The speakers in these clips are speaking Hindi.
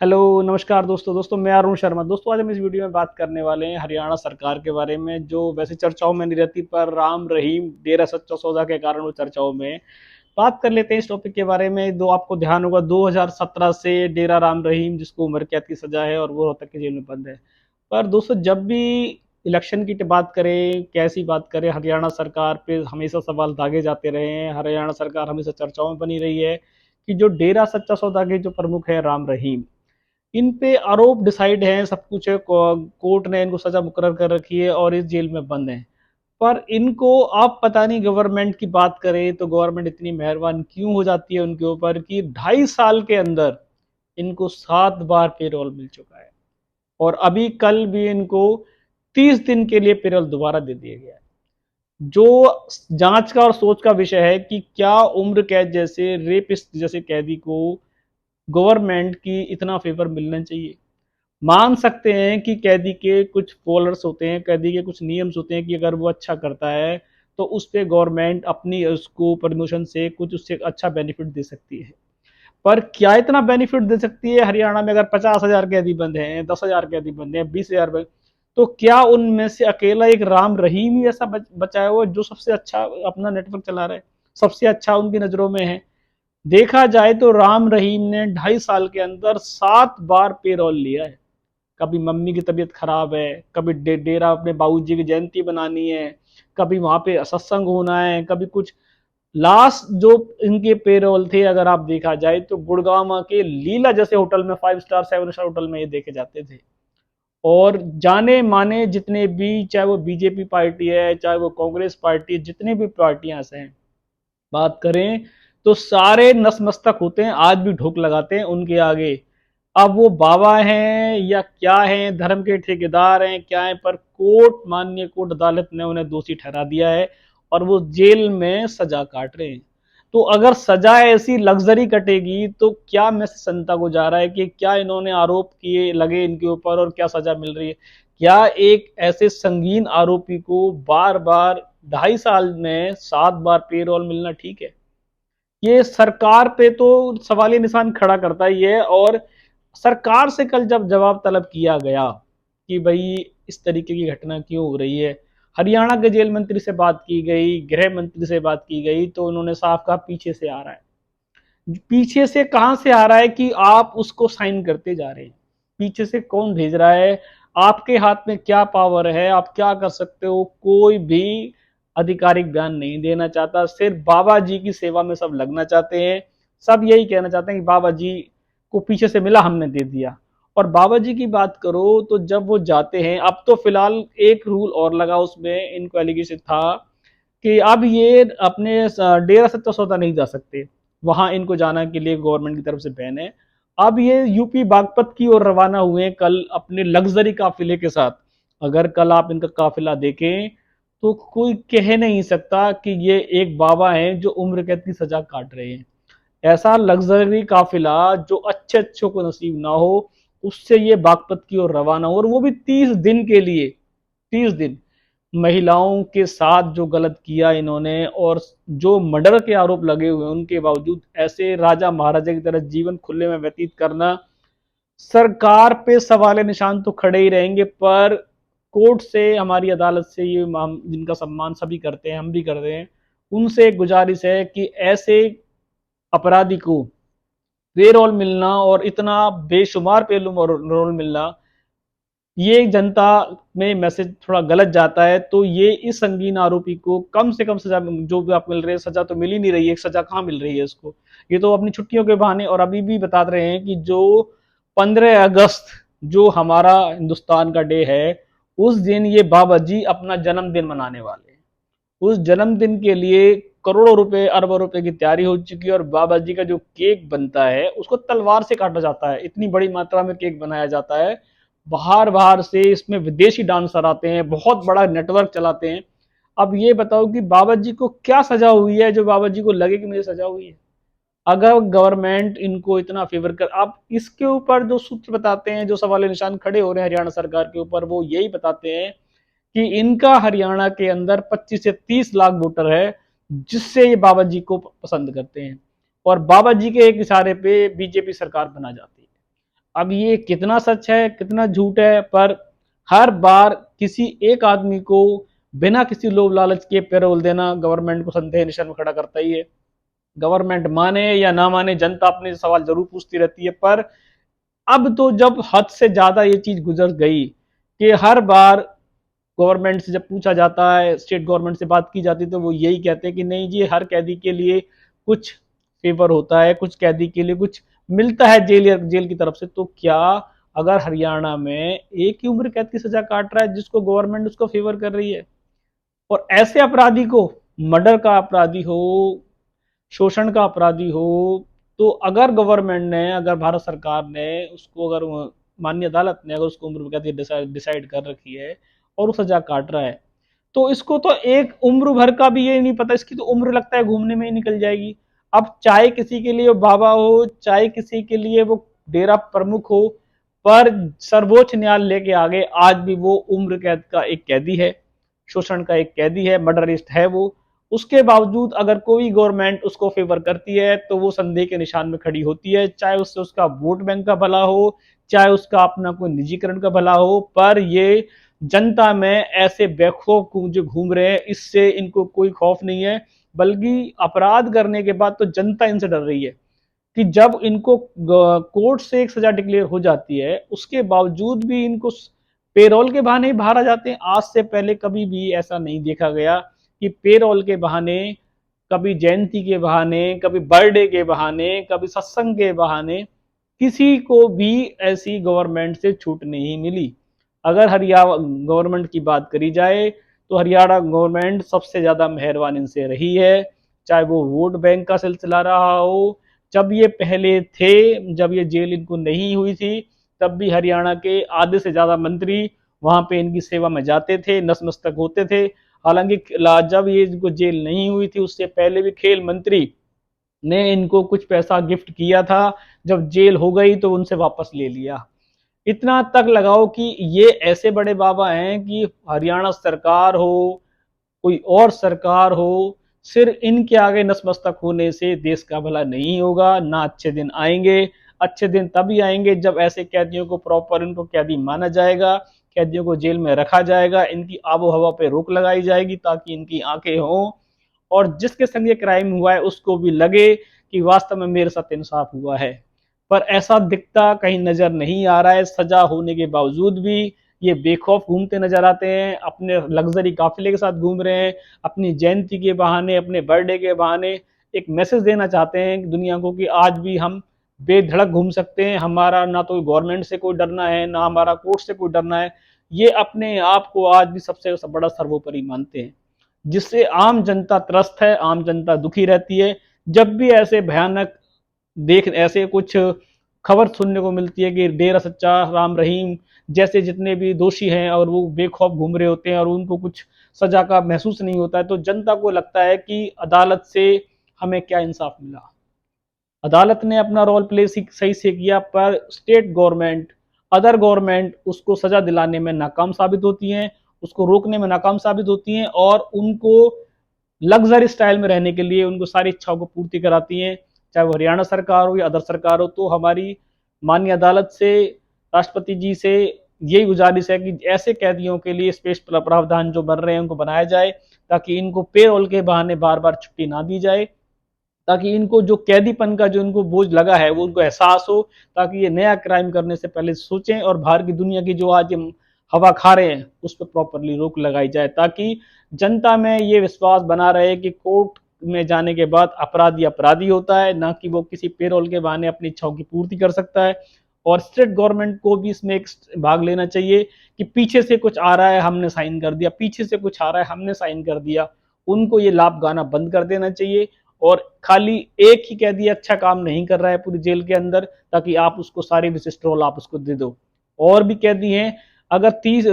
हेलो नमस्कार दोस्तों मैं अरुण शर्मा। दोस्तों आज हम इस वीडियो में बात करने वाले हैं हरियाणा सरकार के बारे में, जो वैसे चर्चाओं में नहीं रहती पर राम रहीम डेरा सच्चा सौदा के कारण वो चर्चाओं में है। बात कर लेते हैं इस टॉपिक के बारे में। दो आपको ध्यान होगा 2017 से डेरा राम रहीम, जिसको उम्र कैद की सजा है और वो रोहतक की जेल में बंद है। पर दोस्तों जब भी इलेक्शन की बात करें, कैसी बात करें, हरियाणा सरकार पे हमेशा सवाल दागे जाते रहे हैं। हरियाणा सरकार हमेशा चर्चाओं में बनी रही है कि जो डेरा सच्चा सौदा के जो प्रमुख है राम रहीम, इन पे आरोप डिसाइड है, सब कुछ है, कोर्ट ने इनको सजा मुकर्रर कर रखी है और इस जेल में बंद है। पर इनको आप पता नहीं, गवर्नमेंट की बात करें तो गवर्नमेंट इतनी मेहरबान क्यों हो जाती है उनके ऊपर कि 2.5 साल के अंदर इनको 7 बार पेरोल मिल चुका है। और अभी कल भी इनको 30 दिन के लिए पेरोल दोबारा दे दिया गया है। जो जांच का और सोच का विषय है कि क्या उम्र कैद जैसे रेपिस्ट जैसे कैदी को गवर्नमेंट की इतना फेवर मिलना चाहिए। मान सकते हैं कि कैदी के कुछ फॉलोअर्स होते हैं, कैदी के कुछ नियम्स होते हैं कि अगर वो अच्छा करता है तो उस पर गवर्नमेंट अपनी उसको प्रमोशन से कुछ उससे अच्छा बेनिफिट दे सकती है। पर क्या इतना बेनिफिट दे सकती है? हरियाणा में अगर 50,000 कैदी बंद हैं, 10,000 कैदी बंद हैं, 20,000 बंद, तो क्या उनमें से अकेला एक राम रहीम ही ऐसा बचा है वो जो सबसे अच्छा अपना नेटवर्क चला रहा है, सबसे अच्छा उनकी नजरों में है? देखा जाए तो राम रहीम ने 2.5 साल के अंदर 7 बार पेरोल लिया है। कभी मम्मी की तबीयत खराब है, कभी डेरा अपने बाबूजी की जयंती बनानी है, कभी वहां पे सत्संग होना है, कभी कुछ। लास्ट जो इनके पेरोल थे, अगर आप देखा जाए तो गुड़गांव के लीला जैसे होटल में, 5 स्टार 7 स्टार होटल में ये देखे जाते थे। और जाने माने जितने भी, चाहे वो बीजेपी पार्टी है, चाहे वो कांग्रेस पार्टी है, जितनी भी पार्टियां हैं बात करें, तो सारे नसमस्तक होते हैं, आज भी ढोक लगाते हैं उनके आगे। अब वो बाबा हैं या क्या हैं, धर्म के ठेकेदार हैं, क्या हैं, पर कोर्ट, माननीय कोर्ट अदालत ने उन्हें दोषी ठहरा दिया है और वो जेल में सजा काट रहे हैं। तो अगर सजा ऐसी लग्जरी कटेगी तो क्या मैसेज जनता को जा रहा है कि क्या इन्होंने आरोप किए लगे इनके ऊपर और क्या सजा मिल रही है? क्या एक ऐसे संगीन आरोपी को बार बार 2.5 साल में 7 बार पेरोल मिलना ठीक है? ये सरकार पे तो सवालिया निशान खड़ा करता ही है। और सरकार से कल जब जवाब तलब किया गया कि भाई इस तरीके की घटना क्यों हो रही है, हरियाणा के जेल मंत्री से बात की गई, गृह मंत्री से बात की गई, तो उन्होंने साफ कहा पीछे से आ रहा है। पीछे से कहां से आ रहा है कि आप उसको साइन करते जा रहे हैं? पीछे से कौन भेज रहा है? आपके हाथ में क्या पावर है? आप क्या कर सकते हो? कोई भी आधिकारिक बयान नहीं देना चाहता। सिर्फ बाबा जी की सेवा में सब लगना चाहते हैं। सब यही कहना चाहते हैं कि बाबा जी को पीछे से मिला, हमने दे दिया। और बाबा जी की बात करो तो जब वो जाते हैं, अब तो फिलहाल एक रूल और लगा उसमें, इनको एलिगेशन था कि अब ये अपने डेरा सच्चा सौदा नहीं जा सकते, वहां इनको जाना के लिए गवर्नमेंट की तरफ से बैन है। अब ये यूपी बागपत की ओर रवाना हुए कल अपने लग्जरी काफिले के साथ। अगर कल आप इनका काफिला देखें तो कोई कह नहीं सकता कि ये एक बाबा हैं जो उम्र कैद की सजा काट रहे हैं। ऐसा लग्जरी काफिला जो अच्छे अच्छों को नसीब ना हो, उससे ये बागपत की ओर रवाना हो, और वो भी 30 दिन के लिए। 30 दिन महिलाओं के साथ जो गलत किया इन्होंने, और जो मर्डर के आरोप लगे हुए उनके बावजूद ऐसे राजा महाराजा की तरह जीवन खुले में व्यतीत करना, सरकार पे सवाल निशान तो खड़े ही रहेंगे। पर कोर्ट से, हमारी अदालत से, ये जिनका सम्मान सभी करते हैं, हम भी करते हैं, उनसे एक गुजारिश है कि ऐसे अपराधी को पेरोल मिलना और इतना बेशुमार पेरोल मिलना, ये जनता में मैसेज थोड़ा गलत जाता है। तो ये इस संगीन आरोपी को कम से कम सजा, जो भी आप मिल रही है, सजा तो मिल ही नहीं रही है। सजा कहाँ मिल रही है इसको? ये तो अपनी छुट्टियों के बहाने। और अभी भी बता रहे हैं कि जो 15 अगस्त, जो हमारा हिंदुस्तान का डे है, उस दिन ये बाबा जी अपना जन्मदिन मनाने वाले हैं। उस जन्मदिन के लिए करोड़ों रुपए, अरबों रुपए की तैयारी हो चुकी है। और बाबा जी का जो केक बनता है उसको तलवार से काटा जाता है, इतनी बड़ी मात्रा में केक बनाया जाता है। बाहर बाहर से इसमें विदेशी डांसर आते हैं, बहुत बड़ा नेटवर्क चलाते हैं। अब ये बताओ कि बाबा जी को क्या सजा हुई है जो बाबा जी को लगे कि मुझे सजा हुई है? अगर गवर्नमेंट इनको इतना फेवर कर, आप इसके ऊपर जो सूत्र बताते हैं, जो सवाल निशान खड़े हो रहे हैं हरियाणा सरकार के ऊपर, वो यही बताते हैं कि इनका हरियाणा के अंदर 25 से 30 लाख वोटर है, जिससे ये बाबा जी को पसंद करते हैं। और बाबा जी के एक इशारे पे बीजेपी सरकार बना जाती है। अब ये कितना सच है कितना झूठ है, पर हर बार किसी एक आदमी को बिना किसी लोभ लालच के पैरोल देना गवर्नमेंट को संदेह निशान में खड़ा करता ही है। गवर्नमेंट माने या ना माने, जनता अपने सवाल जरूर पूछती रहती है। पर अब तो जब हद से ज्यादा ये चीज गुजर गई कि हर बार गवर्नमेंट से जब पूछा जाता है, स्टेट गवर्नमेंट से बात की जाती है, तो वो यही कहते हैं कि नहीं जी, हर कैदी के लिए कुछ फेवर होता है, कुछ कैदी के लिए कुछ मिलता है जेल या जेल की तरफ से। तो क्या अगर हरियाणा में एक ही उम्र कैद की सजा काट रहा है जिसको गवर्नमेंट उसको फेवर कर रही है, और ऐसे अपराधी को, मर्डर का अपराधी हो, शोषण का अपराधी हो, तो अगर गवर्नमेंट ने, अगर भारत सरकार ने उसको, अगर माननीय अदालत ने अगर उसको उम्र कैद डिसाइड कर रखी है और वो सजा काट रहा है, तो इसको तो एक उम्र भर का भी ये नहीं पता, इसकी तो उम्र लगता है घूमने में ही निकल जाएगी। अब चाहे किसी के लिए वो बाबा हो, चाहे किसी के लिए वो डेरा प्रमुख हो, पर सर्वोच्च न्यायालय के आगे आज भी वो उम्र कैद का एक कैदी है, शोषण का एक कैदी है, मर्डरिस्ट है वो। उसके बावजूद अगर कोई गवर्नमेंट उसको फेवर करती है तो वो संदेह के निशान में खड़ी होती है, चाहे उससे उसका वोट बैंक का भला हो, चाहे उसका अपना कोई निजीकरण का भला हो। पर ये जनता में ऐसे बेखौफ जो घूम रहे हैं, इससे इनको कोई खौफ नहीं है, बल्कि अपराध करने के बाद तो जनता इनसे डर रही है कि जब इनको कोर्ट से एक सजा डिक्लेयर हो जाती है, उसके बावजूद भी इनको पेरोल के बहाने ही बाहर आ जाते हैं। आज से पहले कभी भी ऐसा नहीं देखा गया कि पेरोल के बहाने, कभी जयंती के बहाने, कभी बर्थडे के बहाने, कभी सत्संग के बहाने किसी को भी ऐसी गवर्नमेंट से छूट नहीं मिली। अगर हरियाणा गवर्नमेंट की बात करी जाए तो हरियाणा गवर्नमेंट सबसे ज्यादा मेहरबान इनसे रही है, चाहे वो वोट बैंक का सिलसिला रहा हो। जब ये पहले थे, जब ये जेल इनको नहीं हुई थी, तब भी हरियाणा के आधे से ज्यादा मंत्री वहां पे इनकी सेवा में जाते थे, नतमस्तक होते थे। हालांकि जब ये इनको जेल नहीं हुई थी उससे पहले भी खेल मंत्री ने इनको कुछ पैसा गिफ्ट किया था, जब जेल हो गई तो उनसे वापस ले लिया। इतना तक लगाओ कि ये ऐसे बड़े बाबा हैं कि हरियाणा सरकार हो, कोई और सरकार हो, सिर्फ इनके आगे नतमस्तक होने से देश का भला नहीं होगा, ना अच्छे दिन आएंगे। अच्छे दिन तभी आएंगे जब ऐसे कैदियों को प्रॉपर, इनको कैदी माना जाएगा, कैदियों को जेल में रखा जाएगा, इनकी आबो हवा पे रोक लगाई जाएगी ताकि इनकी आंखें हों, और जिसके संग ये क्राइम हुआ है उसको भी लगे कि वास्तव में मेरे साथ इंसाफ हुआ है। पर ऐसा दिखता कहीं नजर नहीं आ रहा है। सजा होने के बावजूद भी ये बेखौफ घूमते नजर आते हैं, अपने लग्जरी काफिले के साथ घूम रहे हैं, अपनी जयंती के बहाने, अपने बर्थडे के बहाने एक मैसेज देना चाहते हैं दुनिया को कि आज भी हम बेधड़क घूम सकते हैं, हमारा ना तो गवर्नमेंट से कोई डरना है, ना हमारा कोर्ट से कोई डरना है। ये अपने आप को आज भी सबसे बड़ा सर्वोपरि मानते हैं, जिससे आम जनता त्रस्त है, आम जनता दुखी रहती है। जब भी ऐसे भयानक देख, ऐसे कुछ खबर सुनने को मिलती है कि डेरा सच्चा राम रहीम जैसे जितने भी दोषी हैं और वो बेखौफ घूम रहे होते हैं और उनको कुछ सजा का महसूस नहीं होता है, तो जनता को लगता है कि अदालत से हमें क्या इंसाफ मिला। अदालत ने अपना रोल प्ले सही से किया, पर स्टेट गवर्नमेंट, अदर गवर्नमेंट उसको सजा दिलाने में नाकाम साबित होती हैं, उसको रोकने में नाकाम साबित होती हैं, और उनको लग्जरी स्टाइल में रहने के लिए उनको सारी इच्छाओं को पूर्ति कराती हैं। चाहे वो हरियाणा सरकार हो या अदर सरकार हो। तो हमारी माननीय अदालत से, राष्ट्रपति जी से यही गुजारिश है कि ऐसे कैदियों के लिए स्पेशल प्रावधान जो बन रहे हैं उनको बनाया जाए, ताकि इनको पेरोल के बहाने बार बार छुट्टी ना दी जाए, ताकि इनको जो कैदीपन का जो इनको बोझ लगा है वो उनको एहसास हो, ताकि ये नया क्राइम करने से पहले सोचें, और बाहर की दुनिया की जो आज हम हवा खा रहे हैं उस पर प्रॉपरली रोक लगाई जाए, ताकि जनता में ये विश्वास बना रहे कि कोर्ट में जाने के बाद अपराधी अपराधी होता है, ना कि वो किसी पेरोल के बहाने अपनी इच्छाओं की पूर्ति कर सकता है। और स्टेट गवर्नमेंट को भी इसमें एक भाग लेना चाहिए कि पीछे से कुछ आ रहा है हमने साइन कर दिया, पीछे से कुछ आ रहा है हमने साइन कर दिया, उनको ये लाभ गाना बंद कर देना चाहिए। और खाली एक ही कैदी अच्छा काम नहीं कर रहा है पूरी जेल के अंदर, ताकि आप उसको सारी विशिष्ट रोल आप उसको दे दो। और भी कैदी हैं, अगर 30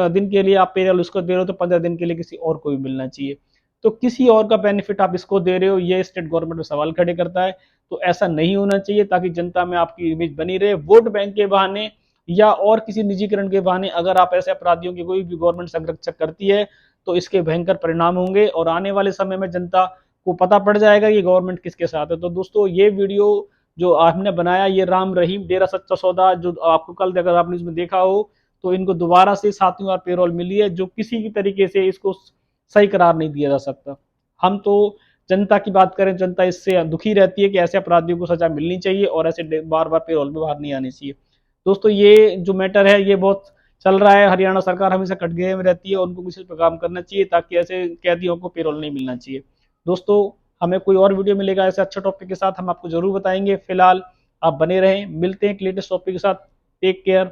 दिन के लिए आप पेरोल उसको दे रहे हो तो 15 दिन के लिए किसी और को भी मिलना चाहिए। तो किसी और का बेनिफिट आप इसको दे रहे हो, ये स्टेट गवर्नमेंट में सवाल खड़े करता है। तो ऐसा नहीं होना चाहिए, ताकि जनता में आपकी इमेज बनी रहे। वोट बैंक के बहाने या और किसी निजीकरण के बहाने अगर आप ऐसे अपराधियों की कोई भी गवर्नमेंट संरक्षक करती है तो इसके भयंकर परिणाम होंगे, और आने वाले समय में जनता को पता पड़ जाएगा कि गवर्नमेंट किसके साथ है। तो दोस्तों, ये वीडियो जो हमने बनाया ये राम रहीम डेरा सच्चा सौदा, जो आपको कल अगर आपने इसमें देखा हो तो इनको दोबारा से 7वीं बार पेरोल मिली है, जो किसी भी तरीके से इसको सही करार नहीं दिया जा सकता। हम तो जनता की बात करें, जनता इससे दुखी रहती है कि ऐसे अपराधियों को सजा मिलनी चाहिए और ऐसे बार बार पेरोल में बाहर नहीं आनी चाहिए। दोस्तों ये जो मैटर है ये बहुत चल रहा है, हरियाणा सरकार हमेशा कटघरे में रहती है, उनको किसी पर काम करना चाहिए ताकि ऐसे कैदियों को पेरोल नहीं मिलना चाहिए। दोस्तों हमें कोई और वीडियो मिलेगा ऐसे अच्छा टॉपिक के साथ, हम आपको जरूर बताएंगे। फिलहाल आप बने रहें, मिलते हैं एक लेटेस्ट टॉपिक के साथ। Take care.